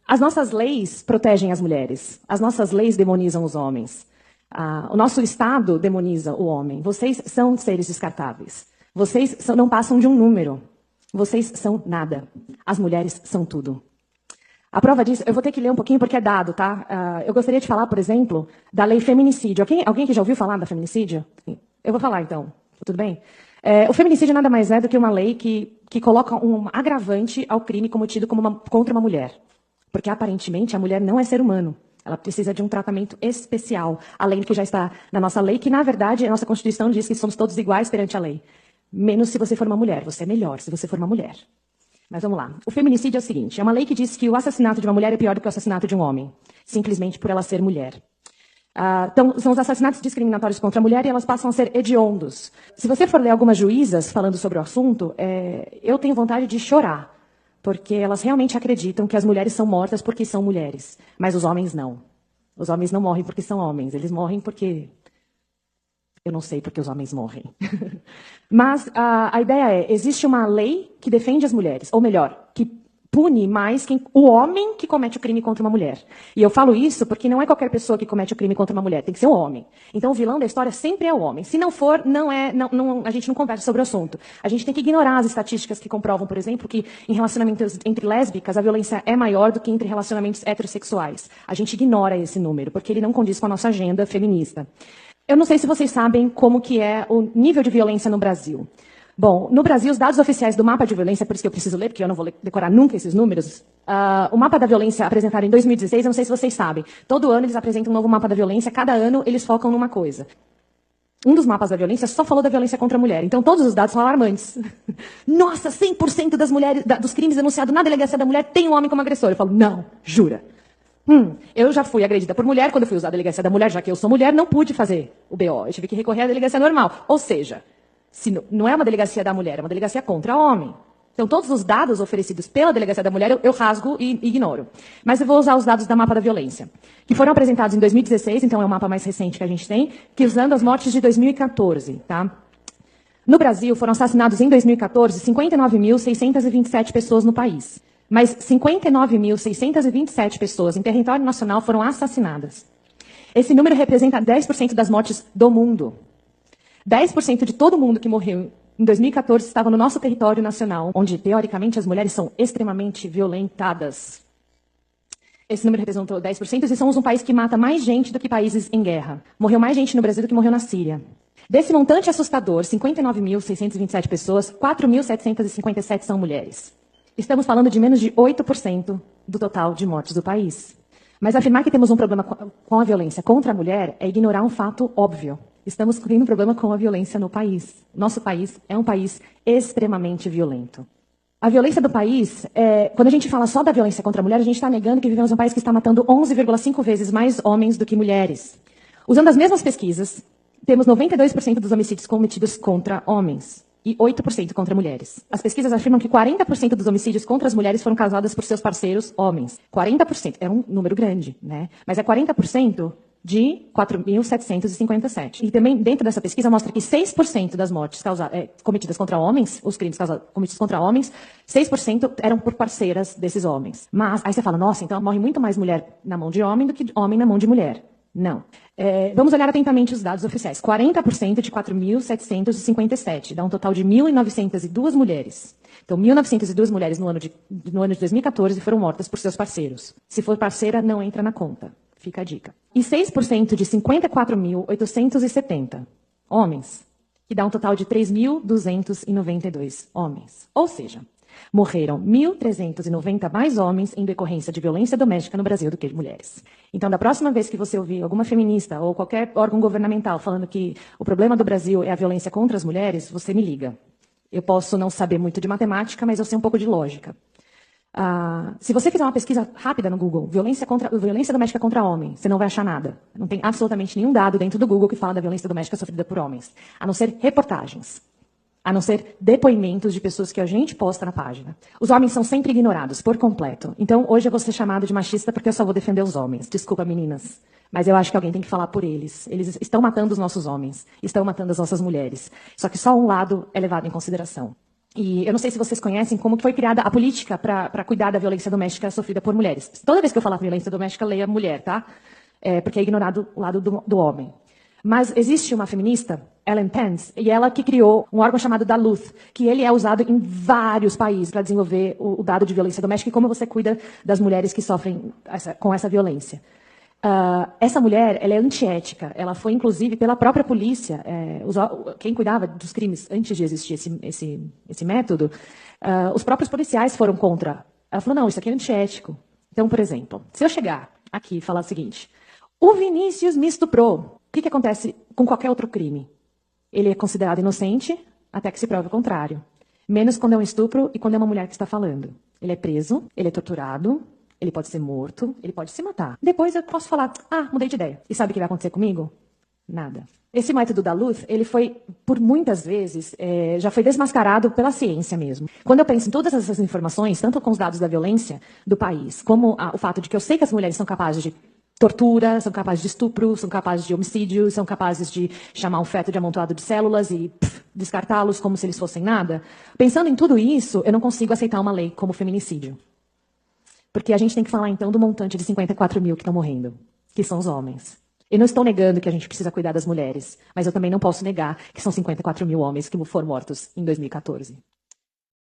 As nossas leis protegem as mulheres. As nossas leis demonizam os homens. O nosso Estado demoniza o homem. Vocês são seres descartáveis. Vocês não passam de um número. Vocês são nada. As mulheres são tudo. A prova disso, eu vou ter que ler um pouquinho porque é dado, tá? Eu gostaria de falar, por exemplo, da lei feminicídio. Alguém que já ouviu falar da feminicídio? Eu vou falar, então. Tudo bem? O feminicídio nada mais é do que uma lei que coloca um agravante ao crime cometido contra uma mulher. Porque, aparentemente, a mulher não é ser humano. Ela precisa de um tratamento especial, além do que já está na nossa lei, que, na verdade, a nossa Constituição diz que somos todos iguais perante a lei. Menos se você for uma mulher. Você é melhor se você for uma mulher. Mas vamos lá. O feminicídio é o seguinte. É uma lei que diz que o assassinato de uma mulher é pior do que o assassinato de um homem. Simplesmente por ela ser mulher. Então, são os assassinatos discriminatórios contra a mulher e elas passam a ser hediondos. Se você for ler algumas juízas falando sobre o assunto, eu tenho vontade de chorar. Porque elas realmente acreditam que as mulheres são mortas porque são mulheres. Mas os homens não. Os homens não morrem porque são homens. Eles morrem porque... Eu não sei porque os homens morrem. Mas a ideia é, existe uma lei que defende as mulheres. Ou melhor, que pune mais o homem que comete o crime contra uma mulher. E eu falo isso porque não é qualquer pessoa que comete o crime contra uma mulher. Tem que ser um homem. Então o vilão da história sempre é o homem. Se não for, a gente não conversa sobre o assunto. A gente tem que ignorar as estatísticas que comprovam, por exemplo, que em relacionamentos entre lésbicas a violência é maior do que entre relacionamentos heterossexuais. A gente ignora esse número, porque ele não condiz com a nossa agenda feminista. Eu não sei se vocês sabem como que é o nível de violência no Brasil. Bom, no Brasil, os dados oficiais do mapa de violência, por isso que eu preciso ler, porque eu não vou decorar nunca esses números, o mapa da violência apresentado em 2016, eu não sei se vocês sabem, todo ano eles apresentam um novo mapa da violência, cada ano eles focam numa coisa. Um dos mapas da violência só falou da violência contra a mulher, então todos os dados são alarmantes. Nossa, 100% das mulheres, dos crimes denunciados na delegacia da mulher tem um homem como agressor. Eu falo, não, jura? Eu já fui agredida por mulher, quando eu fui usar a delegacia da mulher, já que eu sou mulher, não pude fazer o BO. Eu tive que recorrer à delegacia normal. Ou seja, se não é uma delegacia da mulher, é uma delegacia contra homem. Então, todos os dados oferecidos pela delegacia da mulher, eu rasgo e ignoro. Mas eu vou usar os dados da mapa da violência, que foram apresentados em 2016, então é o mapa mais recente que a gente tem, que usando as mortes de 2014, tá? No Brasil, foram assassinados em 2014 59.627 pessoas no país. Mas 59.627 pessoas em território nacional foram assassinadas. Esse número representa 10% das mortes do mundo. 10% de todo mundo que morreu em 2014 estava no nosso território nacional, onde, teoricamente, as mulheres são extremamente violentadas. Esse número representou 10% e somos um país que mata mais gente do que países em guerra. Morreu mais gente no Brasil do que morreu na Síria. Desse montante assustador, 59.627 pessoas, 4.757 são mulheres. Estamos falando de menos de 8% do total de mortes do país. Mas afirmar que temos um problema com a violência contra a mulher é ignorar um fato óbvio. Estamos tendo um problema com a violência no país. Nosso país é um país extremamente violento. A violência do país, quando a gente fala só da violência contra a mulher, a gente está negando que vivemos em um país que está matando 11,5 vezes mais homens do que mulheres. Usando as mesmas pesquisas, temos 92% dos homicídios cometidos contra homens e 8% contra mulheres. As pesquisas afirmam que 40% dos homicídios contra as mulheres foram causadas por seus parceiros homens. 40%, é um número grande, né? Mas é 40% de 4.757. E também, dentro dessa pesquisa, mostra que 6% das mortes cometidas contra homens, os crimes cometidos contra homens, 6% eram por parceiras desses homens. Mas, aí você fala, nossa, então morre muito mais mulher na mão de homem do que homem na mão de mulher. Não. Vamos olhar atentamente os dados oficiais. 40% de 4.757, dá um total de 1.902 mulheres. Então, 1.902 mulheres no ano de 2014 foram mortas por seus parceiros. Se for parceira, não entra na conta. Fica a dica. E 6% de 54.870 homens, que dá um total de 3.292 homens. Ou seja, morreram 1.390 mais homens em decorrência de violência doméstica no Brasil do que mulheres. Então, da próxima vez que você ouvir alguma feminista ou qualquer órgão governamental falando que o problema do Brasil é a violência contra as mulheres, você me liga. Eu posso não saber muito de matemática, mas eu sei um pouco de lógica. Se você fizer uma pesquisa rápida no Google, violência doméstica contra homem, você não vai achar nada. Não tem absolutamente nenhum dado dentro do Google que fala da violência doméstica sofrida por homens, a não ser reportagens. A não ser depoimentos de pessoas que a gente posta na página. Os homens são sempre ignorados, por completo. Então, hoje eu vou ser chamado de machista porque eu só vou defender os homens. Desculpa, meninas. Mas eu acho que alguém tem que falar por eles. Eles estão matando os nossos homens. Estão matando as nossas mulheres. Só que só um lado é levado em consideração. E eu não sei se vocês conhecem como foi criada a política para cuidar da violência doméstica sofrida por mulheres. Toda vez que eu falar violência doméstica, leia mulher, tá? Porque é ignorado o lado do homem. Mas existe uma feminista, Ellen Pence, e ela que criou um órgão chamado Duluth, que ele é usado em vários países para desenvolver o dado de violência doméstica e como você cuida das mulheres que sofrem com essa violência. Essa mulher, ela é antiética. Ela foi, inclusive, pela própria polícia. Quem cuidava dos crimes antes de existir esse método, os próprios policiais foram contra. Ela falou, não, isso aqui é antiético. Então, por exemplo, se eu chegar aqui e falar o seguinte, o Vinícius me estuprou. O que acontece com qualquer outro crime? Ele é considerado inocente até que se prove o contrário. Menos quando é um estupro e quando é uma mulher que está falando. Ele é preso, ele é torturado, ele pode ser morto, ele pode se matar. Depois eu posso falar, mudei de ideia. E sabe o que vai acontecer comigo? Nada. Esse método da Duluth, ele foi, por muitas vezes, já foi desmascarado pela ciência mesmo. Quando eu penso em todas essas informações, tanto com os dados da violência do país, como o fato de que eu sei que as mulheres são capazes de tortura, são capazes de estupro, são capazes de homicídio, são capazes de chamar um feto de amontoado de células e descartá-los como se eles fossem nada. Pensando em tudo isso, eu não consigo aceitar uma lei como feminicídio. Porque a gente tem que falar, então, do montante de 54 mil que estão morrendo, que são os homens. Eu não estou negando que a gente precisa cuidar das mulheres, mas eu também não posso negar que são 54 mil homens que foram mortos em 2014.